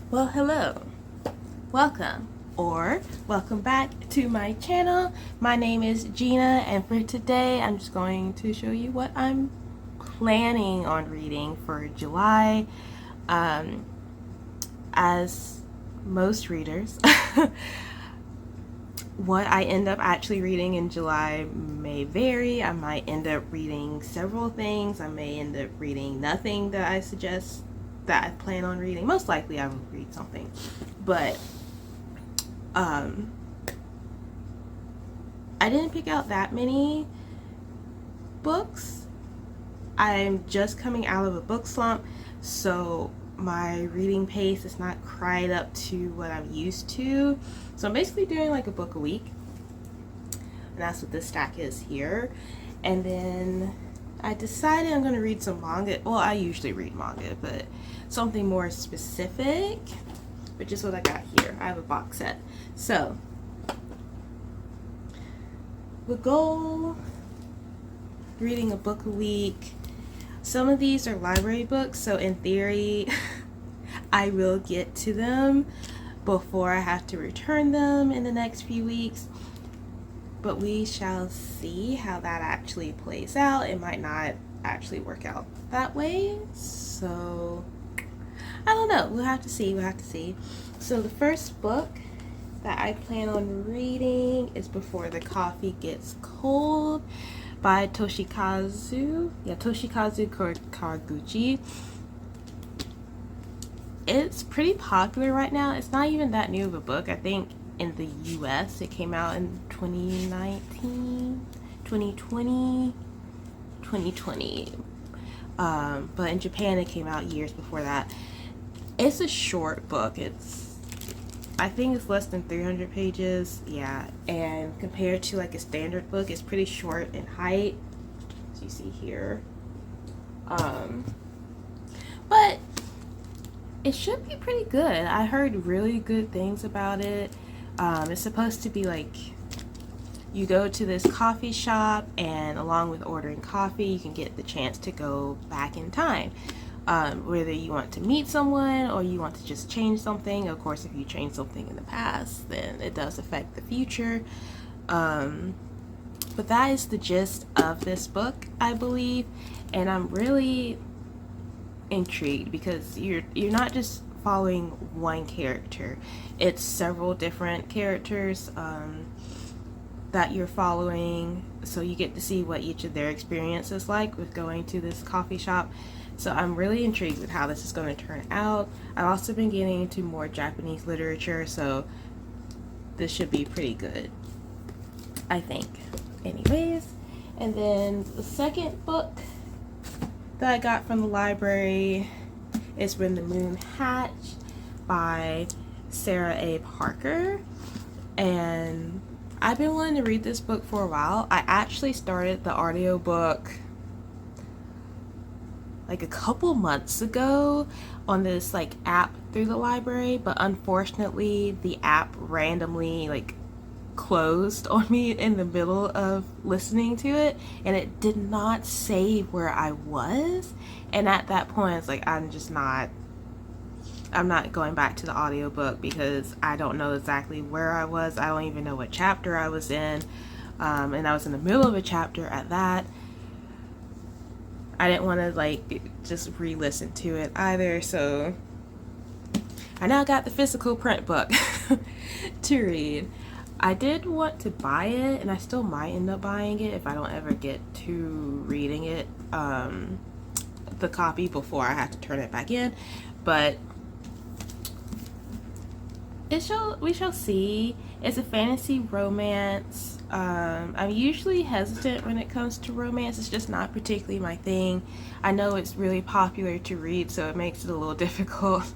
Well, hello, welcome, or welcome back to my channel. My name is Gina, and for today, I'm just going to show you what I'm planning on reading for July. As most readers, what I end up actually reading in July may vary. I might end up reading several things. I may end up reading nothing that I suggest that I plan on reading. Most likely I will read something. But I didn't pick out that many books. I'm just coming out of a book slump, so my reading pace is not quite up to what I'm used to. So I'm basically doing like a book a week, and that's what this stack is here. And then I decided I'm going to read some manga. Well, I usually read manga, but something more specific, which is what I got here. I have a box set. So the goal, reading a book a week. Some of these are library books, so in theory I will get to them before I have to return them in the next few weeks, but we shall see how that actually plays out. It might not actually work out that way, so I don't know. We'll have to see. So the first book that I plan on reading is Before the Coffee Gets Cold by Toshikazu Kawaguchi. It's pretty popular right now. It's not even that new of a book. I think in the US it came out in 2019, 2020, 2020. But in Japan it came out years before that. It's a short book. I think it's less than 300 pages, yeah, and compared to like a standard book, it's pretty short in height, as you see here. But it should be pretty good. I heard really good things about it. It's supposed to be like, you go to this coffee shop, and along with ordering coffee, you can get the chance to go back in time. Whether you want to meet someone or you want to just change something. Of course, if you change something in the past, then it does affect the future. But that is the gist of this book, I believe, and I'm really intrigued because you're not just following one character. It's several different characters that you're following, so you get to see what each of their experience is like with going to this coffee shop. So I'm really intrigued with how this is going to turn out. I've also been getting into more Japanese literature, so this should be pretty good, I think. Anyways, and then the second book that I got from the library is When the Moon Hatched by Sarah A. Parker. And I've been wanting to read this book for a while. I actually started the audiobook like a couple months ago on this like app through the library, but unfortunately the app randomly like closed on me in the middle of listening to it, and it did not save where I was. And at that point it's like, I'm not going back to the audiobook because I don't know exactly where I was. I don't even know what chapter I was in, and I was in the middle of a chapter at that. I didn't want to like just re-listen to it either, so I now got the physical print book to read. I did want to buy it, and I still might end up buying it if I don't ever get to reading it, the copy, before I have to turn it back in. But we shall see. It's a fantasy romance. I'm usually hesitant when it comes to romance. It's just not particularly my thing. I know it's really popular to read, so it makes it a little difficult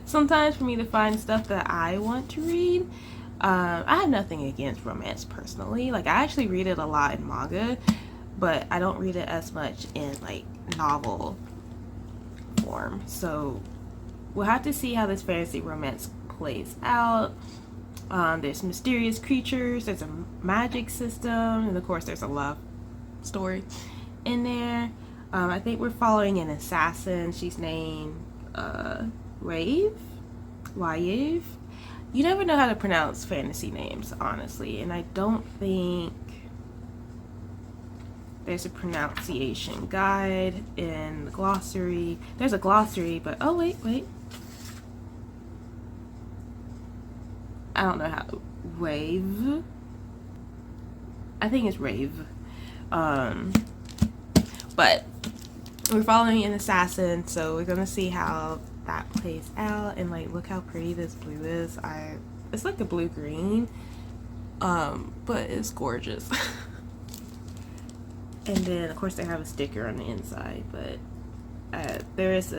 sometimes for me to find stuff that I want to read. I have nothing against romance personally. Like, I actually read it a lot in manga, but I don't read it as much in like novel form. So we'll have to see how this fantasy romance plays out. There's mysterious creatures, there's a magic system, and of course there's a love story in there. I think we're following an assassin. She's named Rave. Waiv. You never know how to pronounce fantasy names, honestly, and I don't think there's a pronunciation guide in the glossary. There's a glossary, but oh wait. I don't know how. Wave. I think it's rave. But we're following an assassin, so we're gonna see how that plays out. And like, look how pretty this blue is. It's like a blue green, but it's gorgeous. And then of course they have a sticker on the inside, but there is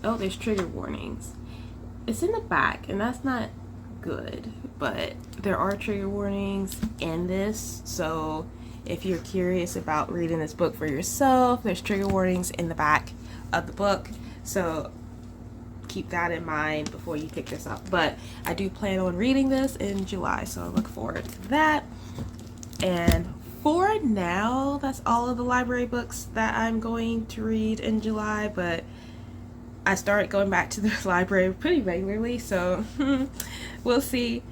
there's trigger warnings. It's in the back, and that's not good, but there are trigger warnings in this, so if you're curious about reading this book for yourself, there's trigger warnings in the back of the book, so keep that in mind before you pick this up. But I do plan on reading this in July, so I look forward to that. And for now, that's all of the library books that I'm going to read in July, but I started going back to the library pretty regularly, so we'll see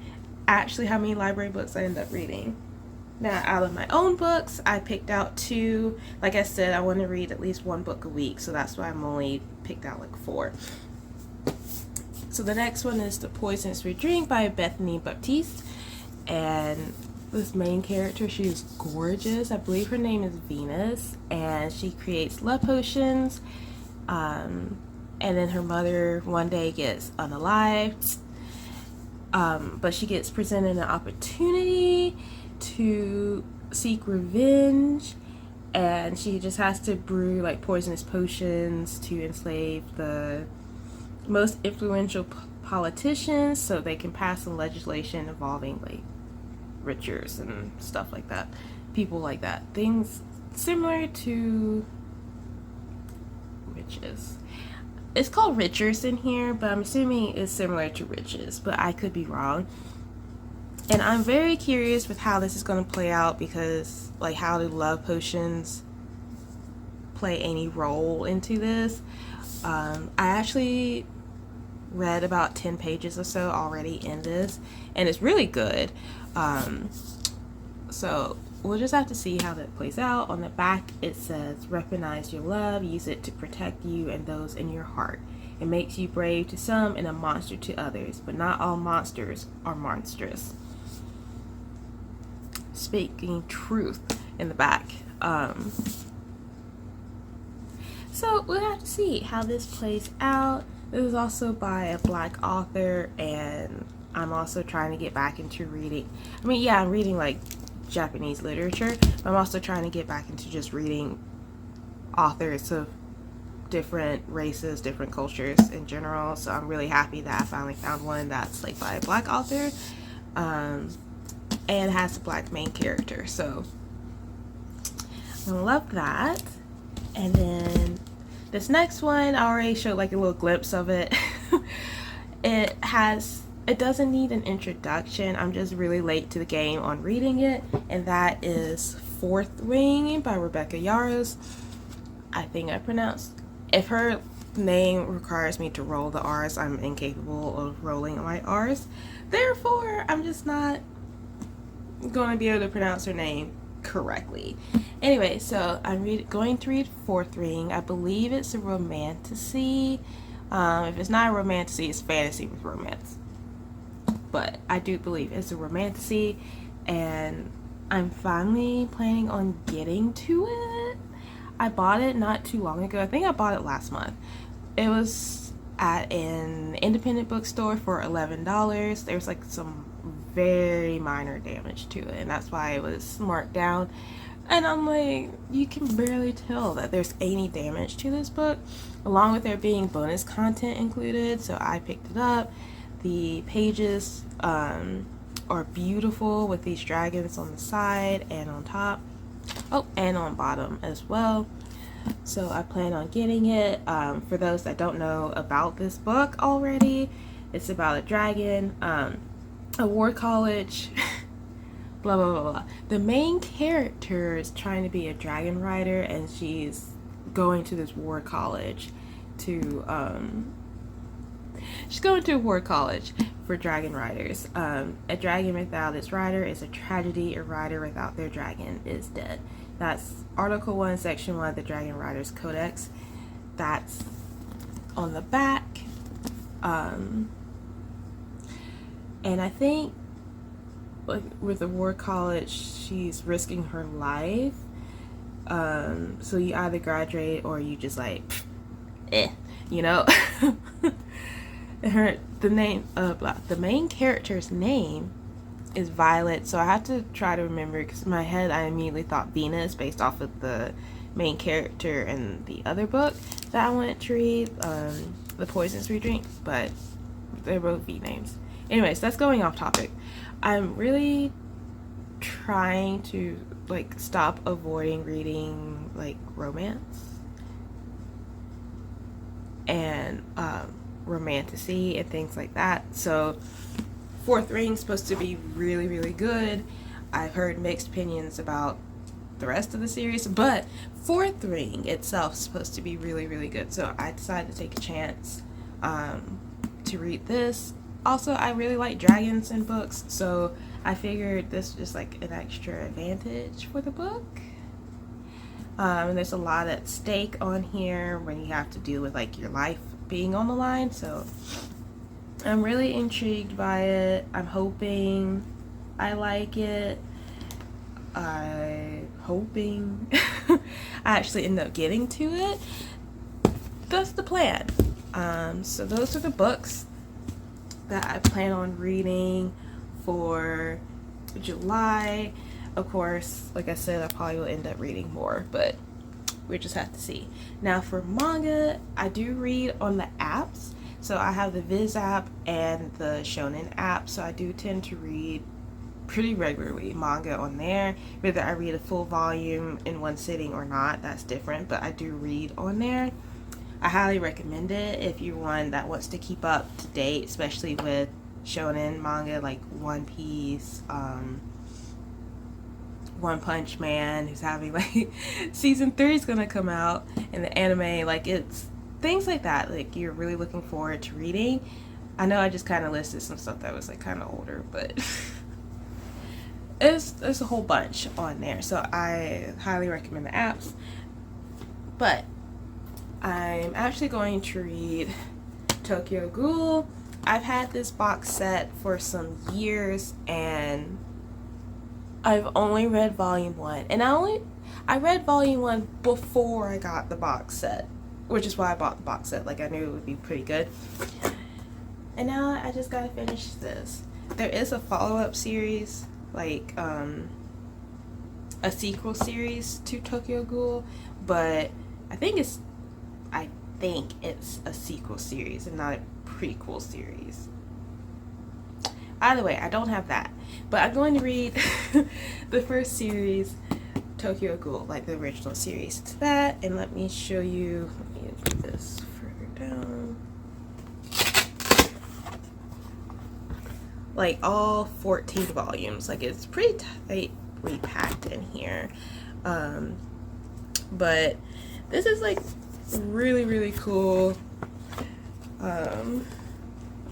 actually how many library books I end up reading. Now, out of my own books, I picked out 2. Like I said, I want to read at least 1 book a week, so that's why I'm only picked out like 4. So the next one is The Poisonous Drink by Bethany Baptiste, and this main character, she is gorgeous. I believe her name is Venus, and she creates love potions. And then her mother one day gets unalived, but she gets presented an opportunity to seek revenge, and she just has to brew like poisonous potions to enslave the most influential politicians so they can pass some legislation involving like riches and stuff like that, people like that, things similar to Riches. It's called Richers in here, but I'm assuming it's similar to Riches, but I could be wrong. And I'm very curious with how this is going to play out, because like, how do love potions play any role into this? I actually read about 10 pages or so already in this, and it's really good. So we'll just have to see how that plays out. On the back it says, recognize your love, use it to protect you and those in your heart. It makes you brave to some and a monster to others, but not all monsters are monstrous. Speaking truth in the back. So we'll have to see how this plays out. This is also by a Black author, and I'm also trying to get back into reading. I mean, yeah, I'm reading like Japanese literature, but I'm also trying to get back into just reading authors of different races, different cultures in general. So I'm really happy that I finally found one that's like by a Black author, and has a Black main character. So I love that. And then this next one, I already showed like a little glimpse of it. It doesn't need an introduction. I'm just really late to the game on reading it, and that is Fourth Wing by Rebecca Yarros. I think I pronounced. If her name requires me to roll the R's, I'm incapable of rolling my R's. Therefore, I'm just not going to be able to pronounce her name correctly. Anyway, so I'm going to read Fourth Ring. I believe it's a romantasy. If it's not a romantasy, it's fantasy with romance. But I do believe it's a romantasy, and I'm finally planning on getting to it. I bought it not too long ago. I think I bought it last month. It was at an independent bookstore for $11. There's like some very minor damage to it, and that's why it was marked down. And I'm like, you can barely tell that there's any damage to this book, along with there being bonus content included. So I picked it up. The pages are beautiful with these dragons on the side and on top. Oh, and on bottom as well. So I plan on getting it. For those that don't know about this book already, it's about a dragon, a war college, blah, blah, blah, blah. The main character is trying to be a dragon rider, and she's going to this war college to she's going to War College for dragon riders. A dragon without its rider is a tragedy. A rider without their dragon is dead. That's Article 1, Section 1 of the Dragon Riders Codex. That's on the back. And I think, like, with the War College, she's risking her life. So you either graduate or you just like, you know. The main character's name is Violet, so I have to try to remember, because in my head I immediately thought Venus based off of the main character in the other book that I wanted to read, The Poisons We Drink, but they're both V names. Anyways, that's going off topic. I'm really trying to like stop avoiding reading like romance and romantasy and things like that. So Fourth Ring's supposed to be really, really good. I've heard mixed opinions about the rest of the series, but Fourth Ring itself is supposed to be really, really good. So I decided to take a chance to read this. Also, I really like dragons in books, so I figured this was just like an extra advantage for the book. And there's a lot at stake on here when you have to deal with like your life being on the line, so I'm really intrigued by it. I'm hoping I like it. I'm hoping I actually end up getting to it. That's the plan. So those are the books that I plan on reading for July. Of course, like I said, I probably will end up reading more, but we just have to see. Now for manga, I do read on the apps. So I have the Viz app and the Shonen app, so I do tend to read pretty regularly manga on there. Whether I read a full volume in one sitting or not, that's different, but I do read on there. I highly recommend it if you're one that wants to keep up to date, especially with shonen manga like One Piece, One Punch Man, who's having like season 3 is gonna come out, and the anime, like it's things like that, like you're really looking forward to reading. I know I just kind of listed some stuff that was like kind of older, but there's a whole bunch on there, so I highly recommend the apps. But I'm actually going to read Tokyo Ghoul. I've had this box set for some years, and I've only read volume 1, and I read volume 1 before I got the box set, which is why I bought the box set. Like I knew it would be pretty good, and now I just gotta finish this. There is a follow-up series, like a sequel series to Tokyo Ghoul, but I think it's a sequel series and not a prequel series. Either way, I don't have that, but I'm going to read the first series, Tokyo Ghoul, like the original series to that. And let me show you, let me do this further down, like all 14 volumes. Like it's pretty tightly packed in here, but this is like really, really cool. I'm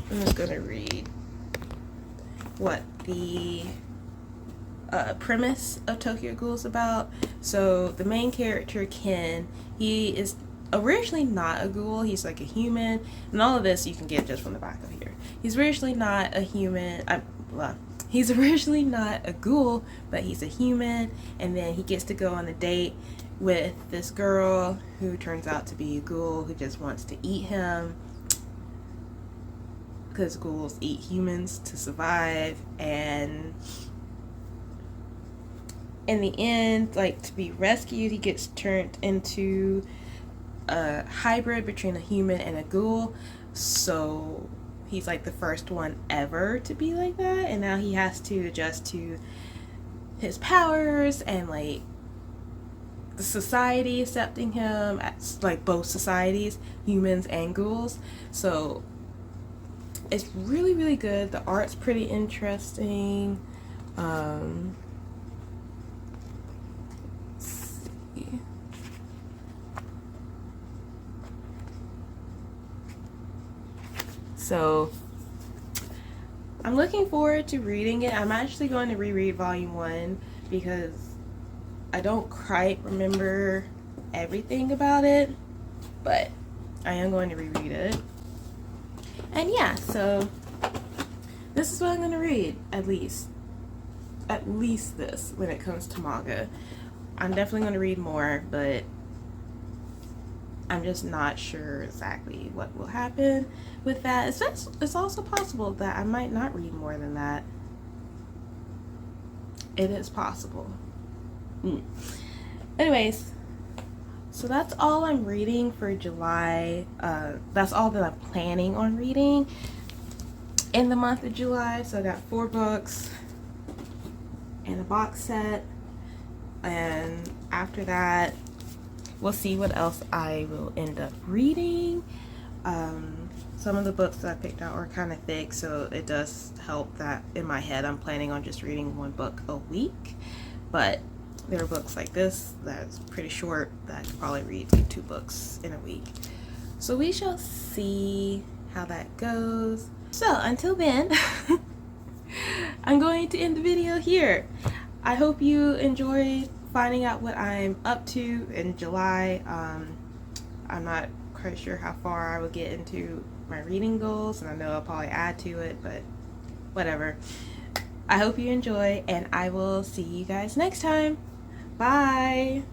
just gonna read what the premise of Tokyo Ghoul is about. So the main character, Ken, he is originally not a ghoul. He's like a human, and all of this you can get just from the back of here. He's originally not a human. He's originally not a ghoul, but he's a human, and then he gets to go on a date with this girl who turns out to be a ghoul who just wants to eat him, because ghouls eat humans to survive. And in the end, like, to be rescued, he gets turned into a hybrid between a human and a ghoul. So he's like the first one ever to be like that, and now he has to adjust to his powers and like the society accepting him as like both societies, humans and ghouls. So it's really, really good. The art's pretty interesting. Let's see. So I'm looking forward to reading it. I'm actually going to reread volume 1 because I don't quite remember everything about it, but I am going to reread it. And yeah, so this is what I'm going to read, at least this, when it comes to manga. I'm definitely going to read more, but I'm just not sure exactly what will happen with that. It's also possible that I might not read more than that. It is possible. Anyways, so that's all I'm reading for July. That's all that I'm planning on reading in the month of July. So I got 4 books and a box set, and after that we'll see what else I will end up reading. Some of the books that I picked out are kind of thick, so it does help that in my head I'm planning on just reading 1 book a week, but there are books like this that's pretty short that I could probably read like 2 books in a week. So we shall see how that goes. So until then, I'm going to end the video here. I hope you enjoyed finding out what I'm up to in July. I'm not quite sure how far I will get into my reading goals, and I know I'll probably add to it, but whatever. I hope you enjoy, and I will see you guys next time. Bye!